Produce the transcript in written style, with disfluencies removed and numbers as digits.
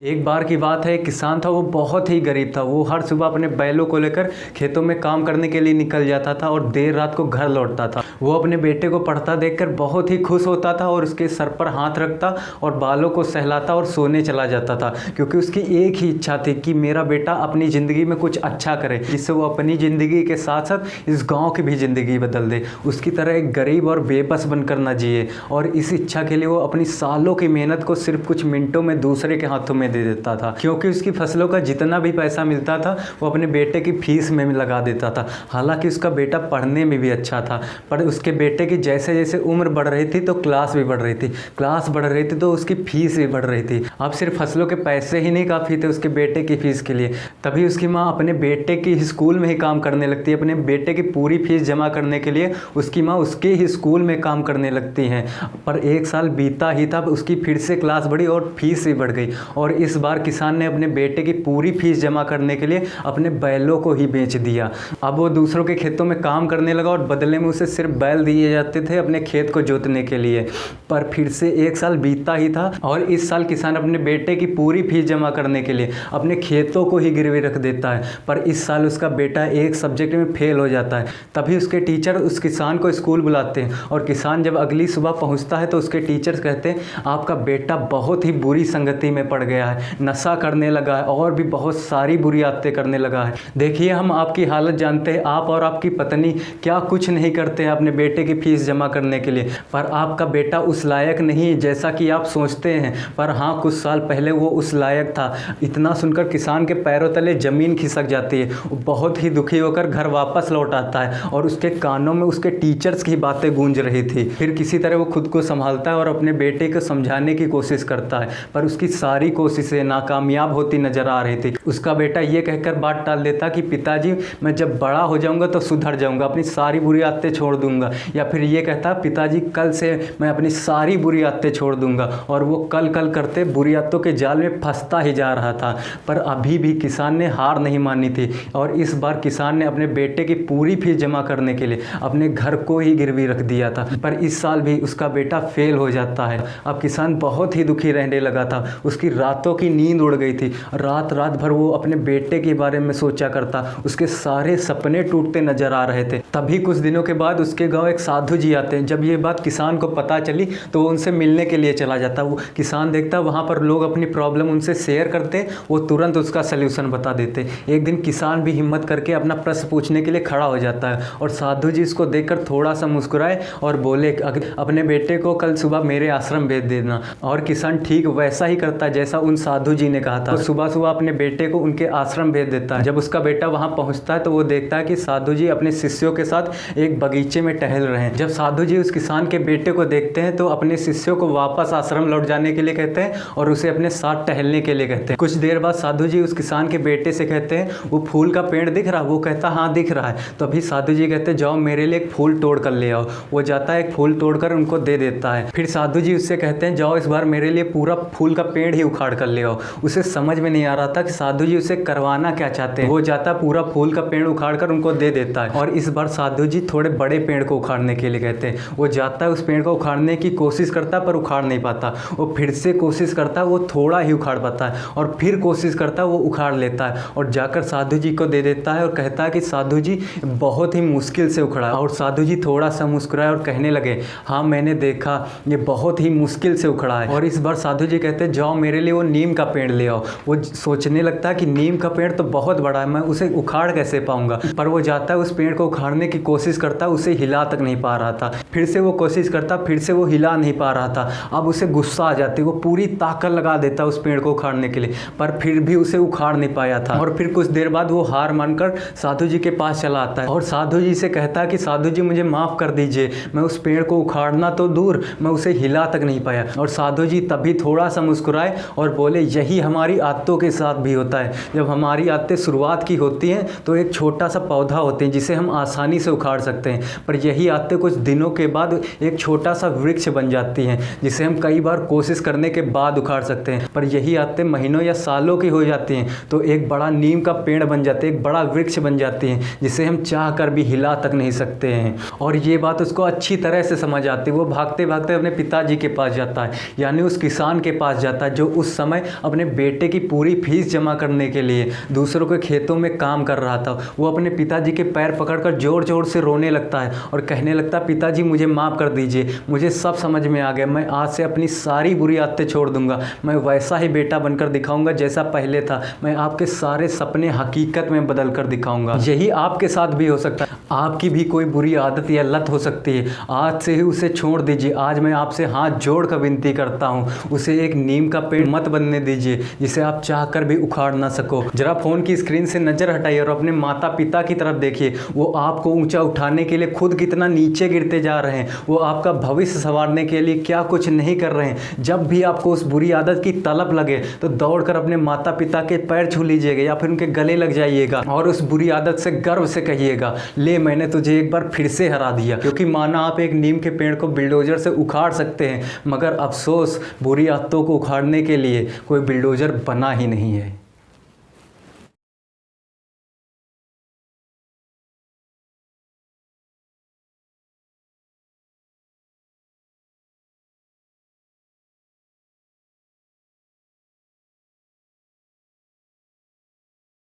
एक बार की बात है, एक किसान था। वो बहुत ही गरीब था। वो हर सुबह अपने बैलों को लेकर खेतों में काम करने के लिए निकल जाता था और देर रात को घर लौटता था। वो अपने बेटे को पढ़ता देखकर बहुत ही खुश होता था और उसके सर पर हाथ रखता और बालों को सहलाता और सोने चला जाता था, क्योंकि उसकी एक ही इच्छा थी कि मेरा बेटा अपनी ज़िंदगी में कुछ अच्छा करे, जिससे वो अपनी ज़िंदगी के साथ साथ इस गाँव की भी ज़िंदगी बदल दे, उसकी तरह एक गरीब और बेबस बनकर ना जिए। और इस इच्छा के लिए वो अपनी सालों की मेहनत को सिर्फ कुछ मिनटों में दूसरे के हाथों में दे देता था, क्योंकि उसकी फसलों का जितना भी पैसा मिलता था वो अपने बेटे की फीस में लगा देता था। हालांकि उसका बेटा पढ़ने में भी अच्छा था, पर उसके बेटे की जैसे जैसे उम्र बढ़ रही थी तो क्लास भी बढ़ रही थी, क्लास बढ़ रही थी तो उसकी फीस भी बढ़ रही थी। अब सिर्फ फसलों के पैसे ही नहीं काफ़ी थे उसके बेटे की फ़ीस के लिए। तभी उसकी माँ अपने बेटे की स्कूल में ही काम करने लगती है। अपने बेटे की पूरी फीस जमा करने के लिए उसकी माँ उसके ही स्कूल में काम करने लगती हैं। पर एक साल बीता ही था, उसकी फिर से क्लास बढ़ी और फीस भी बढ़ गई। और इस बार किसान ने अपने बेटे की पूरी फीस जमा करने के लिए अपने बैलों को ही बेच दिया। अब वो दूसरों के खेतों में काम करने लगा और बदले में उसे सिर्फ बैल दिए जाते थे अपने खेत को जोतने के लिए। पर फिर से एक साल बीतता ही था और इस साल किसान अपने बेटे की पूरी फीस जमा करने के लिए अपने खेतों को ही गिरवी रख देता है। पर इस साल उसका बेटा एक सब्जेक्ट में फेल हो जाता है। तभी उसके टीचर उस किसान को स्कूल बुलाते हैं और किसान जब अगली सुबह पहुंचता है तो उसके टीचर्स कहते हैं आपका बेटा बहुत ही बुरी संगति में पड़ गया है, नशा करने लगा है और भी बहुत सारी बुरी आदतें करने लगा है। देखिए, हम आपकी हालत जानते हैं, आप और आपकी पत्नी क्या कुछ नहीं करते हैं अपने बेटे की फीस जमा करने के लिए, पर आपका बेटा उस लायक नहीं जैसा कि आप सोचते हैं। पर हाँ, कुछ साल पहले वो उस लायक था। इतना सुनकर किसान के पैरों तले ज़मीन खिसक जाती है। वो बहुत ही दुखी होकर घर वापस लौट आता है और उसके कानों में उसके टीचर्स की बातें गूंज रही थी। फिर किसी तरह वो खुद को संभालता है और अपने बेटे को समझाने की कोशिश करता है, पर उसकी सारी कोशिशें नाकामयाब होती नजर आ रही थी। उसका बेटा ये कहकर बात टाल देता कि पिताजी, मैं जब बड़ा हो जाऊंगा तो सुधर जाऊंगा, अपनी सारी बुरी आदतें छोड़ दूंगा। या फिर ये कहता पिताजी, कल से मैं अपनी सारी बुरी आदतें छोड़ दूंगा। और वो कल कल करते बुरी आदतों के जाल में फंसता ही जा रहा था। पर अभी भी किसान ने हार नहीं मानी थी और इस बार किसान ने अपने बेटे की पूरी फीस जमा करने के लिए अपने घर को ही गिरवी रख दिया था। पर इस साल भी उसका बेटा फेल हो जाता है। अब किसान बहुत ही दुखी रहने लगा था। उसकी रातों की नींद उड़ गई थी। रात रात भर वो अपने बेटे के बारे में सोचा करता। उसके सारे सपने टूटते नजर आ रहे थे। तभी कुछ दिनों के बाद उसके गांव एक साधु जी आते हैं। जब ये बात किसान को पता चली तो वो उनसे मिलने के लिए चला जाता। वो किसान देखता वहाँ पर लोग अपनी प्रॉब्लम उनसे शेयर करते, वो तुरंत उसका सल्यूशन बता देते। एक दिन किसान भी हिम्मत करके अपना प्रश्न पूछने के लिए खड़ा हो जाता है और साधु जी उसको देखकर थोड़ा सा मुस्कुराए और बोले अपने बेटे को कल सुबह मेरे आश्रम भेज देना। और किसान ठीक वैसा ही करता जैसा उन साधु जी ने कहा था। सुबह सुबह अपने बेटे को उनके आश्रम भेज देता है। जब उसका बेटा वहां पहुंचता है तो वो देखता है कि साधु जी अपने शिष्यों के साथ एक बगीचे में टहल रहे हैं। जब साधु जी उस किसान के बेटे को देखते हैं तो अपने शिष्यों को वापस आश्रम लौट जाने के लिए कहते हैं और उसे अपने साथ टहलने के लिए कहते हैं। कुछ देर बाद साधु जी उस किसान के बेटे से कहते हैं, वो फूल का पेड़ दिख रहा? वो कहता हाँ दिख रहा है। तो अभी साधु जी कहते हैं, जाओ मेरे लिए एक फूल तोड़ कर ले आओ। वो जाता है, एक फूल तोड़कर उनको दे देता है। फिर साधु जी उससे कहते हैं, जाओ इस बार मेरे लिए पूरा फूल का पेड़ ही उखाड़ कर ले आओ। उसे समझ में नहीं आ रहा था कि साधु जी उसे करवाना क्या चाहते हैं। वो जाता पूरा फूल का पेड़ उखाड़ कर उनको दे देता है और इस बार साधु जी थोड़े बड़े पेड़ को उखाड़ने के लिए कहते हैं। वो जाता है, उस पेड़ को उखाड़ने की कोशिश करता पर उखाड़ नहीं पाता। वो फिर से कोशिश करता, वो थोड़ा ही उखाड़ पाता है और फिर कोशिश करता, वो उखाड़ लेता है और जाकर साधु जी को दे देता है और कहता है कि साधु जी बहुत ही मुश्किल से उखड़ा। और साधु जी थोड़ा सा मुस्कुराए और कहने लगे, हाँ मैंने देखा, ये बहुत ही मुश्किल से उखड़ा है। और इस बार साधु जी कहते हैं, जाओ मेरे लिए वो नीम का पेड़ ले आओ। वो सोचने लगता है कि नीम का पेड़ तो बहुत बड़ा है, मैं उसे उखाड़ कैसे पाऊंगा। पर वो जाता है, उस पेड़ को उखाड़ने की कोशिश करता, उसे हिला तक नहीं पा रहा था। फिर से वो कोशिश करता, फिर से वो हिला नहीं पा रहा था। अब उसे गुस्सा आ जाती, वो पूरी ताकत लगा देता उस पेड़ को उखाड़ने के लिए, पर फिर भी उसे उखाड़ नहीं पाया था। और फिर कुछ देर बाद वो हार मानकर साधु जी के पास चला आता है और साधु जी से कहता है कि साधु जी मुझे माफ़ कर दीजिए, मैं उस पेड़ को उखाड़ना तो दूर, मैं उसे हिला तक नहीं पाया। और साधु जी तभी थोड़ा सा मुस्कुराए और बोले, यही हमारी आदतों के साथ भी होता है। जब हमारी आदतें शुरुआत की होती हैं तो एक छोटा सा पौधा होते हैं जिसे हम आसानी से उखाड़ सकते हैं, पर यही आदतें कुछ दिनों के बाद एक छोटा सा वृक्ष बन जाती हैं जिसे हम कई बार कोशिश करने के बाद उखाड़ सकते हैं। पर यही आदतें महीनों या सालों की हो जाती हैं तो एक बड़ा नीम का पेड़ बन जाते हैं, एक बड़ा वृक्ष बन जाती हैं जिसे हम चाह कर भी हिला तक नहीं सकते हैं। और ये बात उसको अच्छी तरह से समझ आती है। वो भागते भागते अपने पिताजी के पास जाता है, यानी उस किसान के पास जाता है जो उस समय समय अपने बेटे की पूरी फीस जमा करने के लिए दूसरों के खेतों में काम कर रहा था। वो अपने पिताजी के पैर पकड़कर ज़ोर ज़ोर से रोने लगता है और कहने लगता, पिताजी मुझे माफ़ कर दीजिए, मुझे सब समझ में आ गया, मैं आज से अपनी सारी बुरी आदतें छोड़ दूंगा, मैं वैसा ही बेटा बनकर दिखाऊंगा जैसा पहले था, मैं आपके सारे सपने हकीकत में बदल कर दिखाऊंगा। यही आपके साथ भी हो सकता है। आपकी भी कोई बुरी आदत या लत हो सकती है, आज से ही उसे छोड़ दीजिए। आज मैं आपसे हाथ जोड़ कर विनती करता हूँ, उसे एक नीम का पेड़ मत बनने दीजिए जिसे आप चाहकर भी उखाड़ ना सको। जरा फ़ोन की स्क्रीन से नज़र हटाइए और अपने माता पिता की तरफ देखिए। वो आपको ऊंचा उठाने के लिए खुद कितना नीचे गिरते जा रहे हैं, वो आपका भविष्य संवारने के लिए क्या कुछ नहीं कर रहे हैं। जब भी आपको उस बुरी आदत की तलब लगे तो दौड़कर अपने माता पिता के पैर छू लीजिएगा या फिर उनके गले लग जाइएगा और उस बुरी आदत से गर्व से कहिएगा, ले मैंने तुझे एक बार फिर से हरा दिया। क्योंकि माना आप एक नीम के पेड़ को बिल्डोजर से उखाड़ सकते हैं, मगर अफसोस बुरी आदतों को उखाड़ने के लिए कोई बिल्डोजर बना ही नहीं है।